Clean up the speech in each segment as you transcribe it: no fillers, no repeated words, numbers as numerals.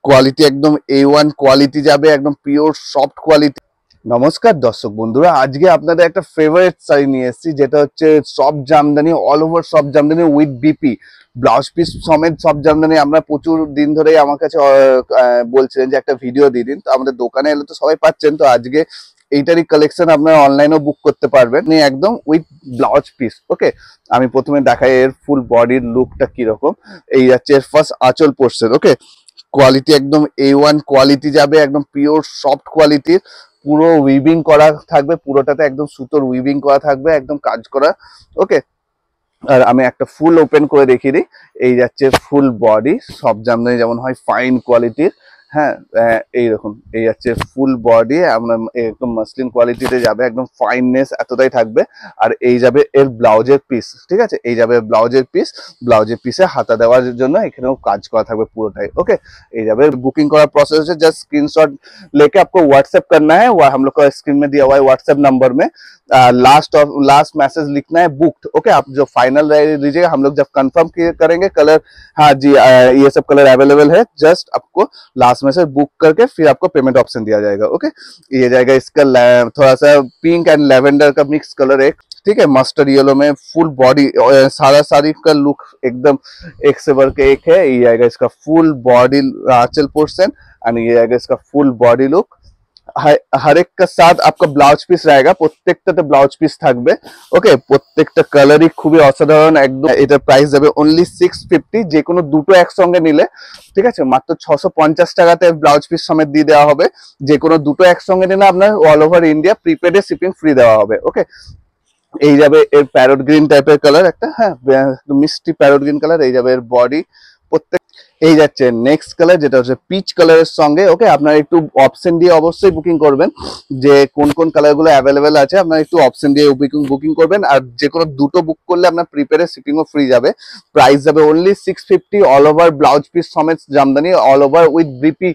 Quality একদম A1 quality যাবে, একদম পিওর সফট কোয়ালিটি। নমস্কার দর্শক বন্ধুরা, আজকে আপনাদের একটা ফেভারিট শাড়ি নিয়ে এসেছি, যেটা হচ্ছে soft Jamdani, all over soft Jamdani with BP blouse piece সমেত সফট জামদানি। আমরা প্রচুর দিন ধরেই আমার কাছে বলছিলেন যে একটা ভিডিও দিয়ে দিন, তো আমাদের দোকানে এলে তো সবাই পাচ্ছেন। তো আজকে এইটারই কালেকশন আপনারা অনলাইনেও বুক করতে পারবেন একদম উইথ ব্লাউজ পিস। ওকে, আমি প্রথমে দেখাই এর ফুল বডির লুকটা কিরকম। এই যাচ্ছে এর ফার্স্ট আঁচল পোর্শন। ওকে, কোয়ালিটি একদম A1 কোয়ালিটি যাবে, একদম পিওর সফট কোয়ালিটির, পুরো উইভিং করা থাকবে, পুরোটাতে একদম সুতোর উইভিং করা থাকবে, একদম কাজ করা। ওকে, আর আমি একটা ফুল ওপেন করে দেখিয়ে দিই। এই যাচ্ছে ফুল বডি, সব জামদানি যেমন হয় ফাইন কোয়ালিটির। হ্যাঁ, এইরকম এই যাচ্ছে ফুল বডি, আমরা একদম মাসলিন কোয়ালিটিতে যাবে, একদম ফাইননেস এতটাই থাকবে। আর এই যাবে এর ব্লাউজের পিস, ঠিক আছে, এই যাবে ব্লাউজের পিস। ব্লাউজের পিসে হাতা দেওয়ার জন্য এখানেও কাজ করা থাকবে পুরোটাই। ओके, এই যাবে बुकिंग का प्रोसेस है, जस्ट स्क्रीनशॉट लेके आपको व्हाट्सएप करना है। वो हम लोग का स्क्रीन में दिया हुआ है व्हाट्सएप नंबर में। लास्ट मैसेज लिखना है बुक्ड। ओके, आप जो फाइनल दीजिएगा, हम लोग जब कंफर्म करेंगे कलर, हाँ जी, ये सब कलर अवेलेबल है, जस्ट आपको लास्ट में से बुक करके फिर आपको पेमेंट ऑप्शन दिया जाएगा। ओके, ये जाएगा इसका थोड़ा सा पिंक एंड लेवेंडर का मिक्स कलर एक, ठीक है, मस्टर्ड येलो में फुल बॉडी, सारा साड़ी का लुक एकदम एक से बढ़ के एक है। ये आएगा इसका फुल बॉडी आंचल पोर्शन, एंड ये आएगा इसका फुल बॉडी लुक। हर एक का साथ आपका ब्लाउज পিস रहेगा, প্রত্যেকটাতে ব্লাউজ পিস থাকবে। ওকে, প্রত্যেকটা কালারই খুবই অসাধারণ একদম। এটার প্রাইস যাবে অনলি 650, যে কোনো দুটো একসঙ্গে নিলে, ঠিক আছে, মাত্র 650 টাকাতে ব্লাউজ পিস সমেত দিয়ে দেওয়া হবে। যে কোনো দুটো একসঙ্গে নিলে আপনার অল ওভার ইন্ডিয়া প্রিপেডে শিপিং ফ্রি দেওয়া হবে। ওকে, এই যাবে এর প্যারট গ্রিন টাইপের কালার একটা, হ্যাঁ, মিষ্টি প্যারট গ্রিন কালার। এই যাবে এর বডি, প্রত্যেক এই যাচ্ছে নেক্সট কালার, যেটা হচ্ছে পিচ কালারের সঙ্গে। ওকে, আপনারা একটু অপশন দিয়ে অবশ্যই বুকিং করবেন, যে কোন কোন কালার গুলো অ্যাভেলেবেল আছে, আপনারা একটু অপশন দিয়ে বুকিং করবেন। আর যে কোনো দুটো বুক করলে আপনার প্রিপেয়ারে শিপিংও ফ্রি যাবে। প্রাইস যাবে only 650, all over blouse piece समेत jamdani, all over with BP,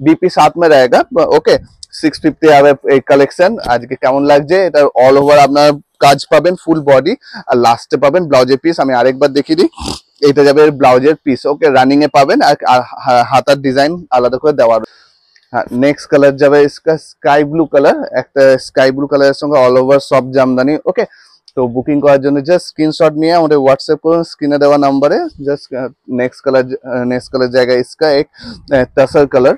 BP साथ में रहेगा। ओके, 650 হবে এই কালেকশন। আজকে কেমন লাগছে, এটা অল ওভার আপনার কাজ পাবেন ফুল বডি, আর লাস্টে পাবেন ব্লাউজের পিস। আমি আরেকবার দেখিয়ে দিই, এটা যাবে ব্লাউজের পিস। ওকে, রানিং এ পাবেন, আর হাতার ডিজাইন আলাদা করে দেওয়া। হ্যাঁ, নেক্সট কালার যাবে इसका স্কাই ব্লু কালার, একটা স্কাই ব্লু কালারের সঙ্গে অল ওভার সব জামদানি। ওকে, তো বুকিং করার জন্য জাস্ট স্ক্রিনশট নিয়ে আমাদের হোয়াটসঅ্যাপ করুন স্ক্রিনে দেওয়া নাম্বারে। জাস্ট नेक्स्ट कलर जाएगा इसका एक tussar colour.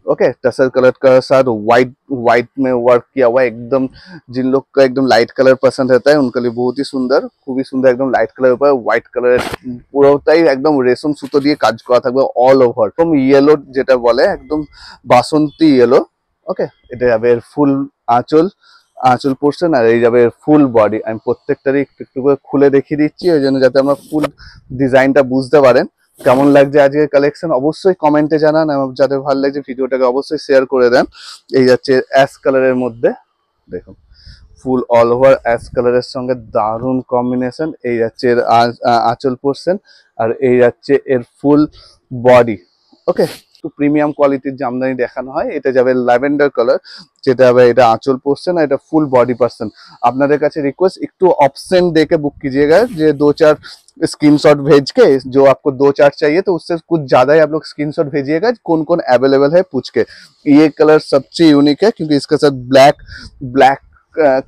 Okay, tussar colour का साथ वाइट वाइट में वर्क किया हुआ है एकदम। जिन लोग का एकदम लाइट कलर पसंद रहता है उनके लिए बहुत ही सुंदर, खूब ही सुंदर, एकदम लाइट कलर ऊपर व्हाइट कलर পুরোটাই একদম রেশম সুতো দিয়ে কাজ করা থাকবে অল ওভার। একদম ইয়েলো যেটা বলে, একদম বাসন্তী ইয়েলো। ওকে, এটা যাবে এর ফুল আঁচল, আঁচল পোর্শন, আর এই যাবে এর ফুল বডি। আমি প্রত্যেকটারই একটু একটু করে খুলে দেখিয়ে দিচ্ছি, ওই জন্য যাতে আমরা ফুল ডিজাইনটা বুঝতে পারেন। কেমন লাগছে আজকের কালেকশন অবশ্যই কমেন্টে জানান, এবং যাদের ভালো লাগছে ভিডিওটাকে অবশ্যই শেয়ার করে দেন। এই যাচ্ছে অ্যাশ কালারের মধ্যে, দেখুন ফুল অল ওভার অ্যাশ কালারের সঙ্গে দারুণ কম্বিনেশন। এই যাচ্ছে এর আঁচল পোর্শন, আর এই যাচ্ছে এর ফুল বডি। ওকে, একটু প্রিমিয়াম কোয়ালিটির জামদানি দেখানো হয়। এটা যাবে ল্যাভেন্ডার কালার, যেটা হবে এটা आंचल पोर्शन, और এটা ফুল বডি পোর্शन। আপনাদের কাছে রিকোয়েস্ট, একটু ऑप्शन देके बुक कीजिएगा, যে दो चार स्क्रीनशॉट भेज के, जो आपको दो चार चाहिए तो उससे कुछ ज्यादा ही आप लोग स्क्रीनशॉट भेजिएगा, कौन कौन अवेलेबल है पूछ के। ये कलर सबसे यूनिक है, क्योंकि इसके साथ ब्लैक ब्लैक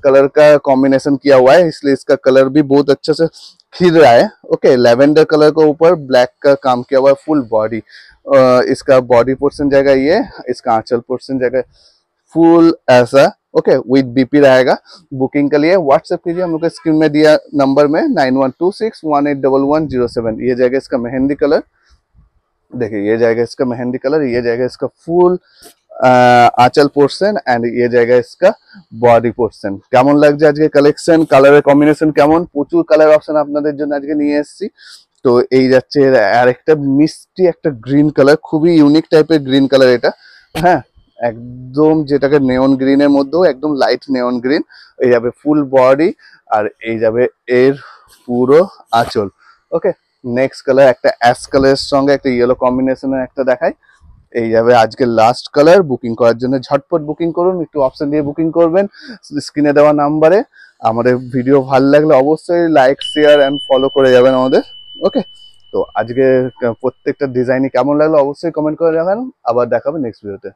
कलर का कॉम्बिनेशन किया हुआ है, इसलिए इसका कलर भी बहुत अच्छे से खिल रहा है। ओके, लेवेंडर कलर के ऊपर ब्लैक का काम किया हुआ है, फुल बॉडी। इसका बॉडी पोर्शन जाएगा ये, इसका आंचल पोर्शन जाएगा फुल ऐसा। ओके, विद बीपी रहेगा। बुकिंग के लिए व्हाट्सएप कीजिए, हम लोग के स्क्रीन में दिया नंबर में 9126181107। ये जाएगा इसका मेहंदी कलर, देखिए ये जाएगा इसका मेहंदी कलर, ये जाएगा इसका फुल आंचल पोर्शन, एंड ये जाएगा इसका বডি পোর্শন। কেমন লাগছে আজকে কালেকশন, কালারের কম্বিনেশন কেমন, প্রচুর কালার অপশন আপনাদের জন্য আজকে নিয়ে এসেছি। তো এই যাচ্ছে আরেকটা মিষ্টি একটা গ্রিন কালার, খুবই ইউনিক টাইপের গ্রিন কালার এটা। হ্যাঁ, একদম যেটাকে নেওন গ্রিনের মধ্যেও একদম লাইট নেওন গ্রিন। এই যাবে ফুল বডি, আর এই যাবে এর পুরো আঁচল। ওকে, নেক্সট কালার একটা অ্যাশ কালারের সঙ্গে একটা ইয়েলো কম্বিনেশনের একটা দেখাই। এই যাবে আজকে লাস্ট কালার। বুকিং করার জন্য ঝটপট বুকিং করুন, একটু অপশন দিয়ে বুকিং করবেন স্ক্রিনে দেওয়া নাম্বারে। আমাদের ভিডিও ভালো লাগলে অবশ্যই লাইক শেয়ার এন্ড ফলো করে যাবেন আমাদের। ওকে, তো আজকে প্রত্যেকটা ডিজাইনই কেমন লাগলো অবশ্যই কমেন্ট করে জানান। আবার দেখাবে নেক্সট ভিডিওতে।